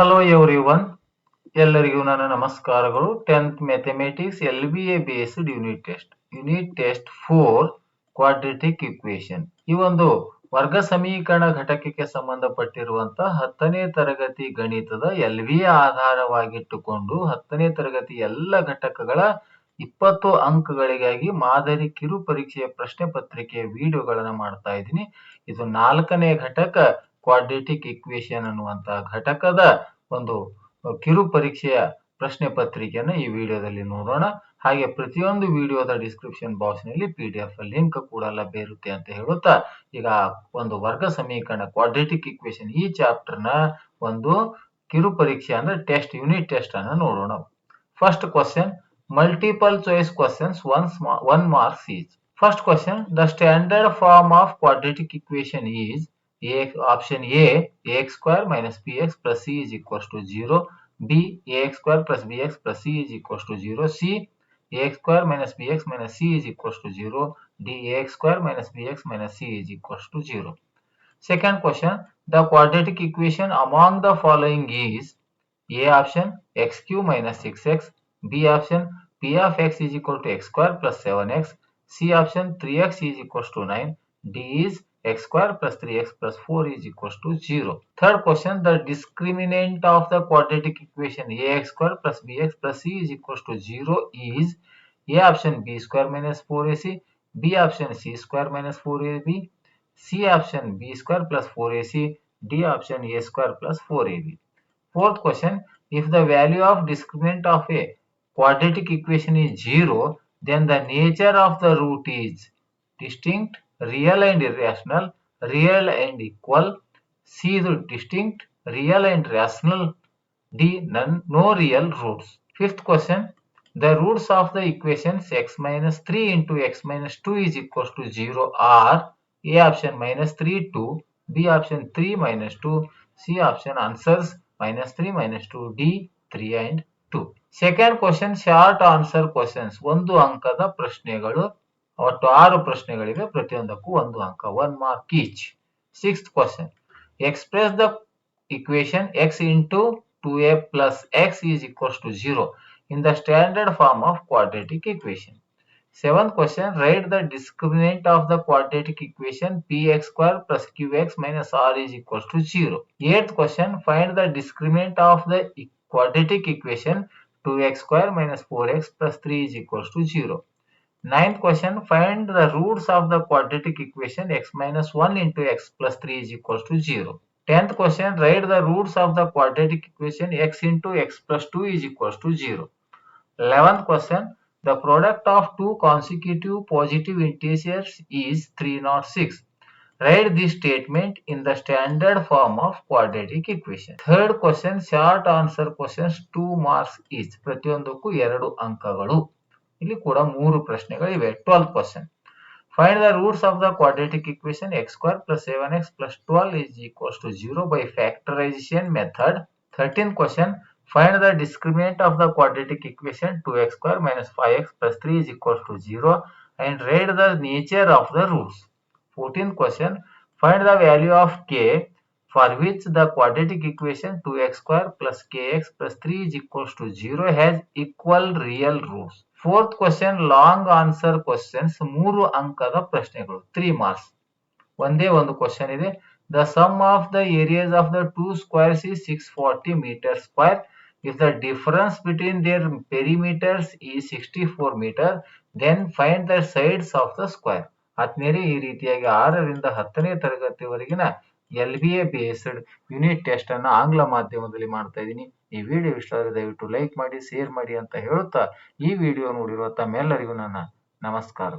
Hello everyone, ಎಲ್ಲರಿಗೂ ನನ್ನ ನಮಸ್ಕಾರಗಳು. 10th mathematics LBA based unit test 4 quadratic equation. ಈ ಒಂದು ವರ್ಗ ಸಮೀಕರಣ ಘಟಕಕ್ಕೆ ಸಂಬಂಧಪಟ್ಟಿರುವಂತಹ 10ನೇ ತರಗತಿ ಗಣಿತದ LBA ಆಧಾರವಾಗಿಟ್ಟುಕೊಂಡು 10ನೇ ತರಗತಿ ಎಲ್ಲ ಘಟಕಗಳ 20 ಅಂಕಗಳಿಗಾಗಿ ಮಾದರಿ ಕಿರು ಪರೀಕ್ಷೆಯ ಪ್ರಶ್ನೆ ಪತ್ರಿಕೆಯ ವಿಡಿಯೋಗಳನ್ನು ಮಾಡ್ತಾ ಇದ್ದೀನಿ. ಇದು 4ನೇ ಘಟಕ ಕ್ವಾಡ್ರಾಟಿಕ್ ಇಕ್ವೇಶನ್ ಅನ್ನುವಂತಹ ಘಟಕದ ಒಂದು ಕಿರು ಪರೀಕ್ಷೆಯ ಪ್ರಶ್ನೆ ಪತ್ರಿಕೆಯನ್ನು ಈ ವಿಡಿಯೋದಲ್ಲಿ ನೋಡೋಣ. ಹಾಗೆ ಪ್ರತಿಯೊಂದು ವಿಡಿಯೋದ ಡಿಸ್ಕ್ರಿಪ್ಷನ್ ಬಾಕ್ಸ್ ನಲ್ಲಿ PDF ಲಿಂಕ್ ಕೂಡ ಲಭ್ಯ ಇರುತ್ತೆ ಅಂತ ಹೇಳುತ್ತಾ, ಈಗ ಒಂದು ವರ್ಗ ಸಮೀಕರಣ ಕ್ವಾಡ್ರಾಟಿಕ್ ಇಕ್ವೇಶನ್ ಈ ಚಾಪ್ಟರ್ ನ ಒಂದು ಕಿರು ಪರೀಕ್ಷೆ ಅಂದ್ರೆ ಯೂನಿಟ್ ಟೆಸ್ಟ್ ಅನ್ನು ನೋಡೋಣ. First question, multiple choice questions, 1 marks each. First question, the standard form of quadratic equation is option A, ax square minus bx plus c is equals to 0. B, ax square plus bx plus c is equals to 0. C, ax square minus bx minus c is equals to 0. D, ax square minus bx minus c is equals to 0. Second question, the quadratic equation among the following is A option x cube minus 6x, B option p of x is equal to x square plus 7x, C option 3x is equals to 9, D is x square plus 3x plus 4 is equals to 0. Third question, the discriminant of the quadratic equation ax square plus bx plus c is equals to 0 is A option b square minus 4ac, B option c square minus 4ab, C option b square plus 4ac, D option a square plus 4ab. Fourth question, if the value of discriminant of a quadratic equation is 0, then the nature of the root is distinct, real and irrational, real and equal, C is distinct, real and rational, D none, no real roots. Fifth question, the roots of the equations x minus 3 into x minus 2 is equals to 0 are A option minus 3 2, B option 3 minus 2, C option answers minus 3 minus 2, D 3 and 2. Second question, short answer questions, 1 ಅಂಕದ ಪ್ರಶ್ನೆಗಳು. ಒಟ್ಟು 6 ಪ್ರಶ್ನೆಗಳಿವೆ, ಪ್ರತಿಯೊಂದಕ್ಕೂ 1 ಅಂಕ, 1 mark each. Sixth question, express the equation x into 2a plus x is equals to 0 in the standard form of quadratic equation. Seventh question, write the discriminant of the quadratic equation px square plus qx minus r is equals to 0. Eighth question, find the discriminant of the quadratic equation 2x square minus 4x plus 3 is equals to 0. Ninth question, find the roots of the quadratic equation x minus 1 into x plus 3 is equals to 0. 10th question, write the roots of the quadratic equation x into x plus 2 is equals to 0. 11th question, the product of two consecutive positive integers is 306. Write this statement in the standard form of quadratic equation. Third question, short answer questions, 2 marks each. ಪ್ರತಿಯೊಂದಕ್ಕೂ 2 ಅಂಕಗಳು. ಇಲ್ಲಿ ಕೂಡ 3 ಪ್ರಶ್ನೆಗಳಿವೆ. 12th question, find the roots of the quadratic equation x square plus 7x plus 12 is equals to 0 by factorization method. 13th question, find the discriminant of the quadratic equation 2x square minus 5x plus 3 is equals to 0 and write the nature of the roots. 14th question, find the value of k for which the quadratic equation 2x square plus kx plus 3 is equals to 0 has equal real roots. Fourth question, long answer questions, 3 ಅಂಕದ ಪ್ರಶ್ನೆಗಳು, 3 marks. ಒಂದೇ ಒಂದು question ಇದೆ. The sum of the areas of the two squares is 640 meters square. If the difference between their perimeters is 64 meter, then find the sides of the square. ಆತ್ಮೀಯರೇ, ಈ ರೀತಿಯಾಗಿ 6ರಿಂದ 10ನೇ ತರಗತಿವರೆಗಿನ LBA based unit test ಅನ್ನು ಆಂಗ್ಲ ಮಾಧ್ಯಮದಲ್ಲಿ ಮಾಡ್ತಾ ಇದ್ದೀನಿ. ಈ video ಇಷ್ಟ ಆದರೆ ದಯವಿಟ್ಟು ಲೈಕ್ ಮಾಡಿ, ಶೇರ್ ಮಾಡಿ ಅಂತ ಹೇಳುತ್ತಾ ಈ ವಿಡಿಯೋ ನೋಡಿರುವ ತಮ್ಮೆಲ್ಲರಿಗೂ ನನ್ನ ನಮಸ್ಕಾರ.